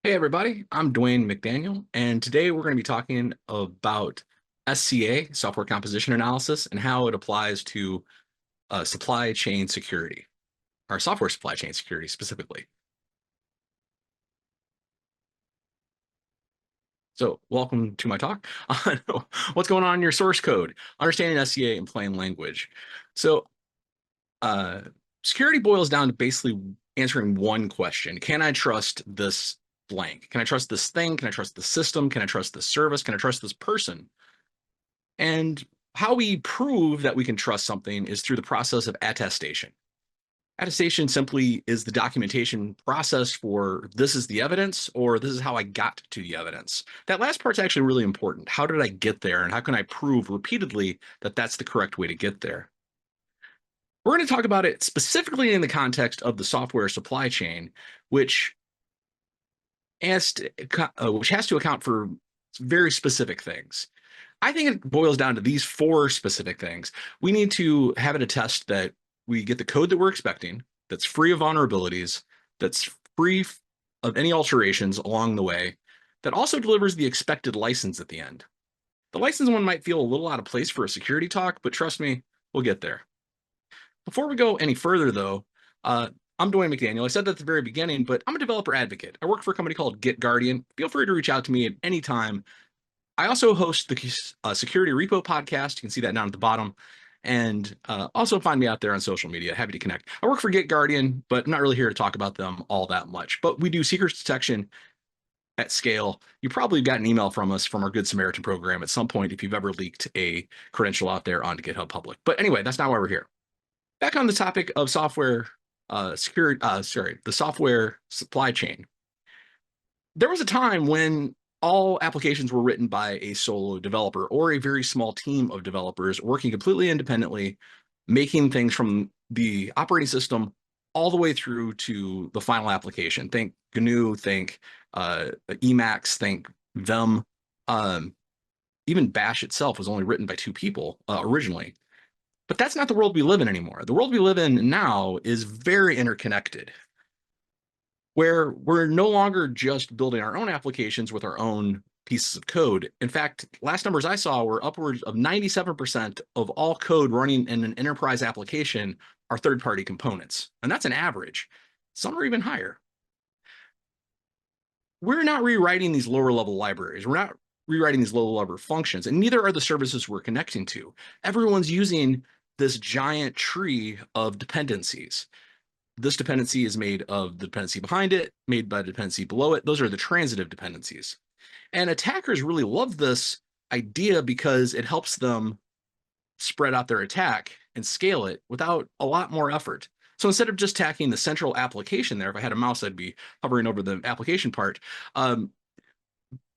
Hey everybody, I'm Dwayne McDaniel, and today we're going to be talking about SCA, software composition analysis, and how it applies to supply chain security, or software supply chain security specifically. So welcome to my talk on what's going on in your source code, understanding SCA in plain language. So uh, security boils down to basically answering one question. Can I trust this blank? Can I trust this thing? Can I trust the system? Can I trust this service? Can I trust this person? And how we prove that we can trust something is through the process of attestation. Attestation simply is the documentation process for this is the evidence or this is how I got to the evidence. That last part's actually really important. How did I get there and how can I prove repeatedly that that's the correct way to get there? We're going to talk about it specifically in the context of the software supply chain, which has to account for very specific things. I think it boils down to these four specific things. We need to have it attest that we get the code that we're expecting, that's free of vulnerabilities, that's free of any alterations along the way, that also delivers the expected license at the end. The license one might feel a little out of place for a security talk, but trust me, we'll get there. Before we go any further, though, I'm Dwayne McDaniel. I said that at the very beginning, but I'm a developer advocate. I work for a company called GitGuardian. Feel free to reach out to me at any time. I also host the Security Repo podcast. You can see that down at the bottom. And also find me out there on social media. Happy to connect. I work for GitGuardian, but I'm not really here to talk about them all that much. But we do secrets detection at scale. You probably got an email from us from our Good Samaritan program at some point if you've ever leaked a credential out there onto GitHub Public. But anyway, that's not why we're here. Back on the topic of software security, the software supply chain. There was a time when all applications were written by a solo developer or a very small team of developers working completely independently, making things from the operating system all the way through to the final application. Think GNU, think Emacs, think Vim. Even Bash itself was only written by two people originally. But that's not the world we live in anymore. The world we live in now is very interconnected, where we're no longer just building our own applications with our own pieces of code. In fact, last numbers I saw were upwards of 97% of all code running in an enterprise application are third-party components. And that's an average. Some are even higher. We're not rewriting these lower-level libraries. We're not rewriting these lower-level functions, and neither are the services we're connecting to. Everyone's using this giant tree of dependencies. This dependency is made of the dependency behind it, made by the dependency below it. Those are the transitive dependencies. And attackers really love this idea because it helps them spread out their attack and scale it without a lot more effort. So instead of just attacking the central application there, if I had a mouse, I'd be hovering over the application part.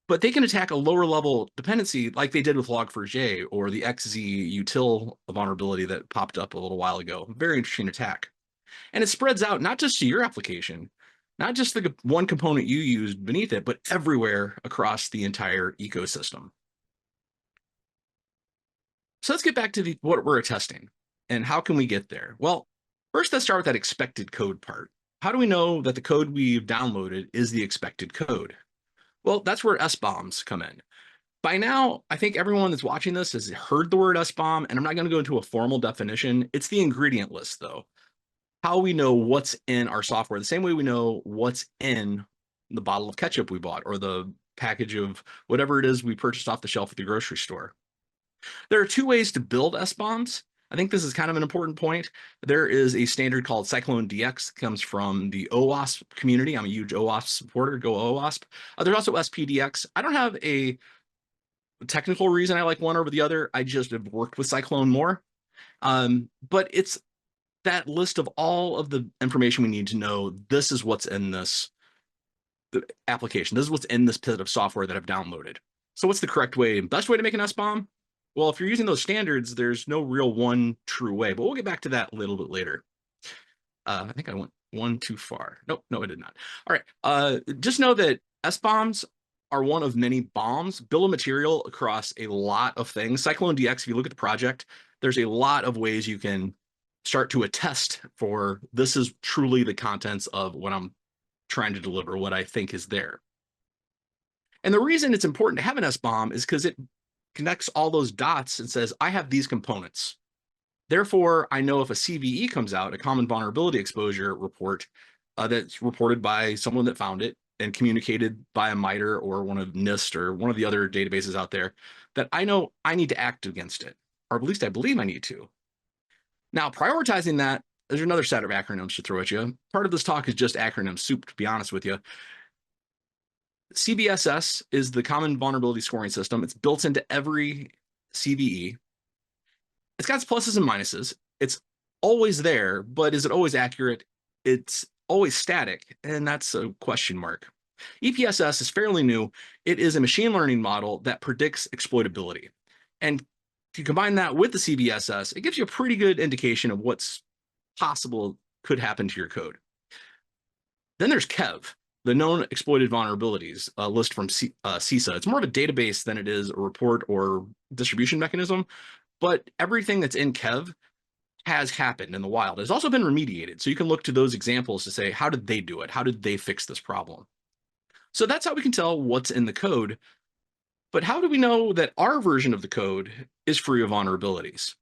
But they can attack a lower level dependency like they did with Log4j or the XZ util vulnerability that popped up a little while ago. Very interesting attack. And it spreads out not just to your application, not just the one component you used beneath it, but everywhere across the entire ecosystem. So let's get back to what we're testing and how can we get there? Well, first let's start with that expected code part. How do we know that the code we've downloaded is the expected code? Well, that's where SBOMs come in. By now, I think everyone that's watching this has heard the word SBOM, and I'm not going to go into a formal definition. It's the ingredient list, though. How we know what's in our software, the same way we know what's in the bottle of ketchup we bought or the package of whatever it is we purchased off the shelf at the grocery store. There are two ways to build SBOMs. I think this is kind of an important point. There is a standard called Cyclone DX, comes from the OWASP community. I'm a huge OWASP supporter, go OWASP. There's also SPDX. I don't have a technical reason I like one over the other. I just have worked with Cyclone more. But it's that list of all of the information we need to know. This is what's in this application. This is what's in this bit of software that I've downloaded. So what's the correct way and best way to make an SBOM? Well, if you're using those standards, there's no real one true way, but we'll get back to that a little bit later. I think I went one too far. Nope, no, I did not. All right, just know that SBOMs are one of many bombs, bill of material across a lot of things. Cyclone DX, if you look at the project, there's a lot of ways you can start to attest for this is truly the contents of what I'm trying to deliver, what I think is there. And the reason it's important to have an SBOM is because it connects all those dots and says, I have these components. Therefore, I know if a CVE comes out, a common vulnerability exposure report that's reported by someone that found it and communicated by a MITRE or one of NIST or one of the other databases out there, that I know I need to act against it, or at least I believe I need to. Now, prioritizing that, there's another set of acronyms to throw at you. Part of this talk is just acronym soup, to be honest with you. CVSS is the Common Vulnerability Scoring System. It's built into every CVE. It's got its pluses and minuses. It's always there, but is it always accurate? It's always static, and that's a question mark. EPSS is fairly new. It is a machine learning model that predicts exploitability. And if you combine that with the CVSS, it gives you a pretty good indication of what's possible could happen to your code. Then there's KEV, the known exploited vulnerabilities list from CISA. It's more of a database than it is a report or distribution mechanism, but everything that's in KEV has happened in the wild. It's also been remediated. So you can look to those examples to say, how did they do it? How did they fix this problem? So that's how we can tell what's in the code. But how do we know that our version of the code is free of vulnerabilities?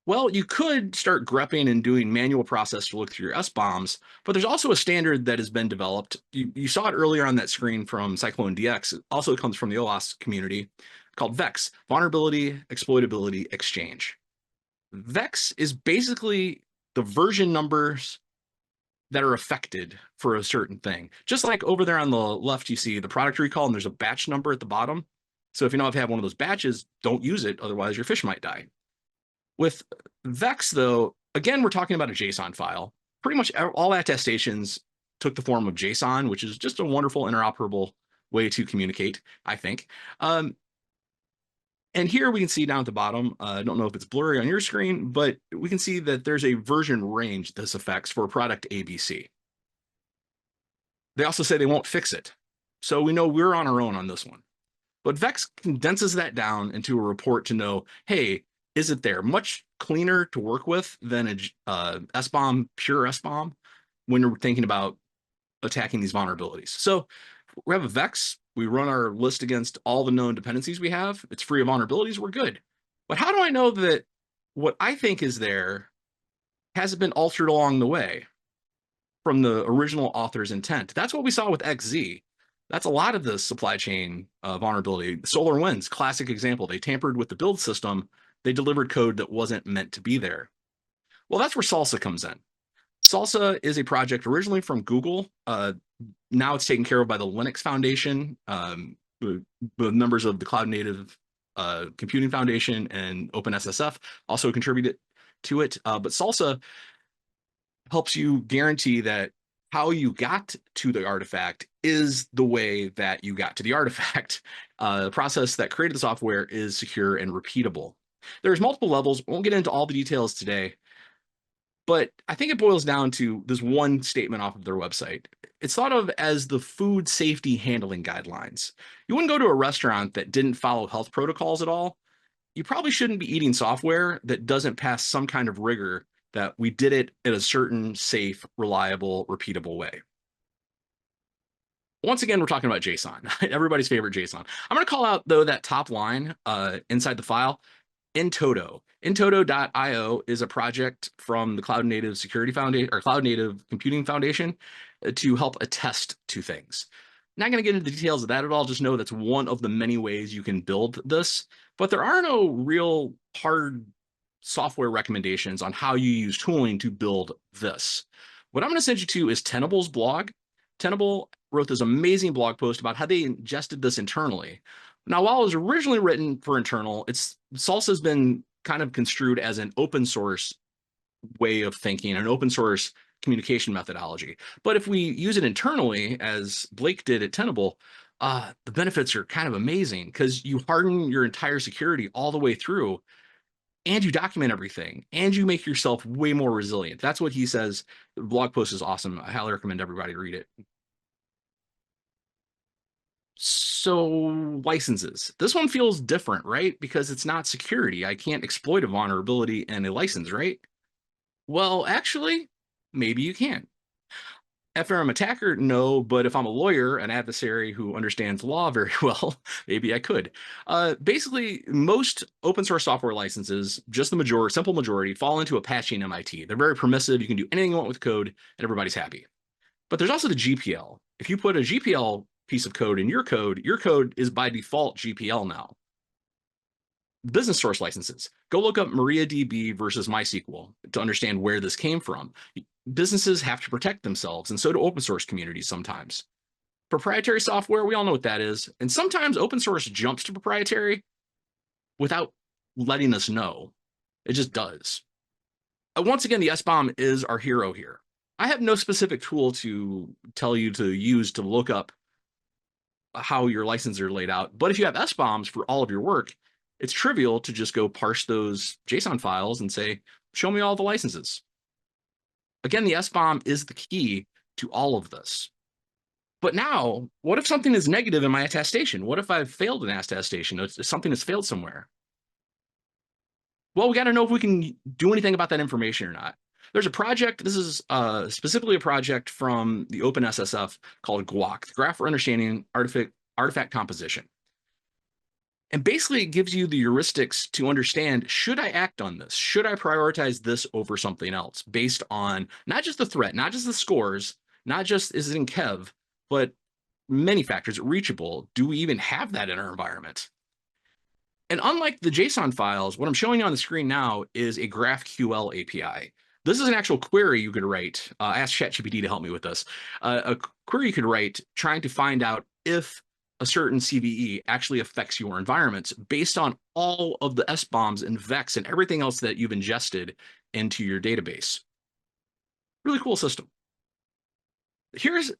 Well, you could start grepping and doing manual process to look through your SBOMs, but there's also a standard that has been developed. You saw it earlier on that screen from Cyclone DX. It also comes from the OWASP community, called VEX, Vulnerability Exploitability Exchange. VEX is basically the version numbers that are affected for a certain thing. Just like over there on the left, you see the product recall, and there's a batch number at the bottom. So if you know if you have one of those batches, don't use it, otherwise your fish might die. With VEX, though, again, we're talking about a JSON file. Pretty much all attestations took the form of JSON, which is just a wonderful interoperable way to communicate, I think. And here we can see down at the bottom, I don't know if it's blurry on your screen, but we can see that there's a version range this affects for product ABC. They also say they won't fix it. So we know we're on our own on this one. But VEX condenses that down into a report to know, hey, is it there? Much cleaner to work with than a SBOM, pure SBOM, when you're thinking about attacking these vulnerabilities. So we have a VEX. We run our list against all the known dependencies we have. It's free of vulnerabilities. We're good. But how do I know that what I think is there hasn't been altered along the way from the original author's intent? That's what we saw with XZ. That's a lot of the supply chain vulnerability. SolarWinds, classic example. They tampered with the build system. They delivered code that wasn't meant to be there. Well, that's where SLSA comes in. SLSA is a project originally from Google. Now it's taken care of by the Linux Foundation, the members of the Cloud Native Computing Foundation and OpenSSF also contributed to it. But SLSA helps you guarantee that how you got to the artifact is the way that you got to the artifact. The process that created the software is secure and repeatable. There's multiple levels. We won't get into all the details today, but I think it boils down to this one statement off of their website. It's thought of as the food safety handling guidelines. You wouldn't go to a restaurant that didn't follow health protocols at all. You probably shouldn't be eating software that doesn't pass some kind of rigor that we did it in a certain safe, reliable, repeatable way. Once again, we're talking about JSON, everybody's favorite JSON. I'm going to call out, though, that top line inside the file. Intoto. Intoto.io is a project from the Cloud Native Security Foundation or Cloud Native Computing Foundation to help attest to things. Not going to get into the details of that at all. Just know that's one of the many ways you can build this, but there are no real hard software recommendations on how you use tooling to build this. What I'm going to send you to is Tenable's blog. Tenable wrote this amazing blog post about how they ingested this internally. Now, while it was originally written for internal, SLSA has been kind of construed as an open source way of thinking, an open source communication methodology. But if we use it internally, as Blake did at Tenable, the benefits are kind of amazing because you harden your entire security all the way through, and you document everything, and you make yourself way more resilient. That's what he says. The blog post is awesome. I highly recommend everybody read it. So licenses. This one feels different, right? Because it's not security. I can't exploit a vulnerability in a license, right? Well, actually, maybe you can. If I'm an attacker, no, but if I'm a lawyer, an adversary who understands law very well, maybe I could. Basically, most open source software licenses, just the majority, simple majority, fall into Apache and MIT. They're very permissive. You can do anything you want with code, and everybody's happy. But there's also the GPL. If you put a GPL piece of code in your code is by default GPL now. Business source licenses. Go look up MariaDB versus MySQL to understand where this came from. Businesses have to protect themselves, and so do open source communities sometimes. Proprietary software, we all know what that is. And sometimes open source jumps to proprietary without letting us know. It just does. Once again, the SBOM is our hero here. I have no specific tool to tell you to use to look up how your licenses are laid out. But if you have SBOMs for all of your work, it's trivial to just go parse those JSON files and say, show me all the licenses. Again, the SBOM is the key to all of this. But now, what if something is negative in my attestation? What if I've failed an attestation? If something has failed somewhere? Well, we got to know if we can do anything about that information or not. There's a project, this is specifically a project from the OpenSSF called GUAC, the Graph for Understanding Artifact Composition. And basically it gives you the heuristics to understand, should I act on this? Should I prioritize this over something else based on not just the threat, not just the scores, not just is it in Kev, but many factors. Reachable. Do we even have that in our environment? And unlike the JSON files, what I'm showing you on the screen now is a GraphQL API. This is an actual query you could write. Ask ChatGPT to help me with this. A query you could write trying to find out if a certain CVE actually affects your environments based on all of the SBOMs and VEX and everything else that you've ingested into your database. Really cool system. Here's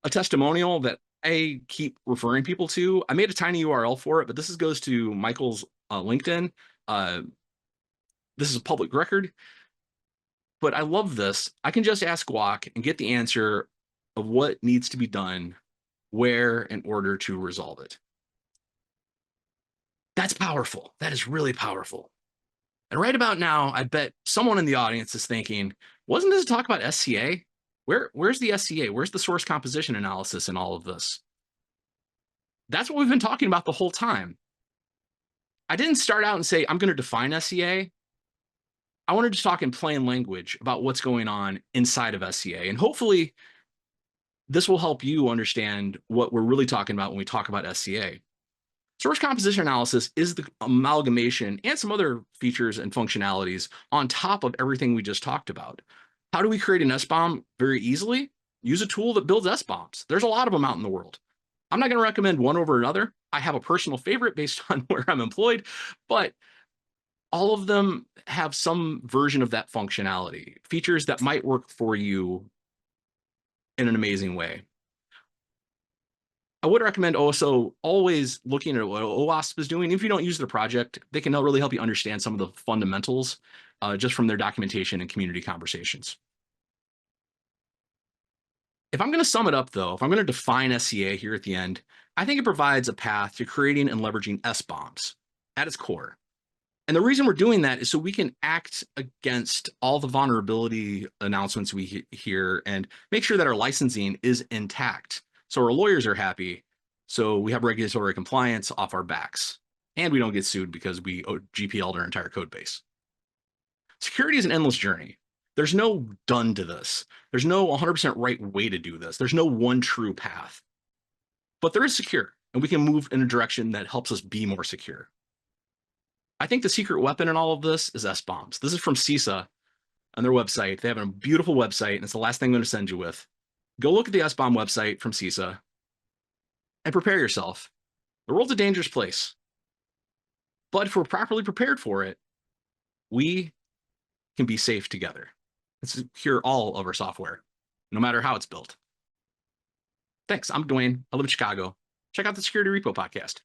a testimonial that I keep referring people to. I made a tiny URL for it, but this goes to Michael's LinkedIn. This is a public record, but I love this. I can just ask GUAC and get the answer of what needs to be done where in order to resolve it. That's powerful. That is really powerful. And right about now, I bet someone in the audience is thinking, wasn't this a talk about SCA? Where's the SCA? Where's the source composition analysis in all of this? That's what we've been talking about the whole time. I didn't start out and say, I'm going to define SCA. I wanted to talk in plain language about what's going on inside of SCA. And hopefully this will help you understand what we're really talking about when we talk about SCA. Source composition analysis is the amalgamation and some other features and functionalities on top of everything we just talked about. How do we create an SBOM very easily? Use a tool that builds SBOMs. There's a lot of them out in the world. I'm not going to recommend one over another. I have a personal favorite based on where I'm employed, but all of them have some version of that functionality, features that might work for you in an amazing way. I would recommend also always looking at what OWASP is doing. If you don't use their project, they can really help you understand some of the fundamentals just from their documentation and community conversations. If I'm going to sum it up, though, if I'm going to define SCA here at the end, I think it provides a path to creating and leveraging SBOMs at its core. And the reason we're doing that is so we can act against all the vulnerability announcements we hear and make sure that our licensing is intact. So our lawyers are happy. So we have regulatory compliance off our backs. And we don't get sued because we GPL'd our entire code base. Security is an endless journey. There's no done to this. There's no 100% right way to do this. There's no one true path. But there is secure, and we can move in a direction that helps us be more secure. I think the secret weapon in all of this is SBOMs. This is from CISA on their website. They have a beautiful website, and it's the last thing I'm going to send you with. Go look at the SBOM website from CISA and prepare yourself. The world's a dangerous place. But if we're properly prepared for it, we can be safe together and secure all of our software, no matter how it's built. Thanks. I'm Dwayne. I live in Chicago. Check out the Security Repo podcast.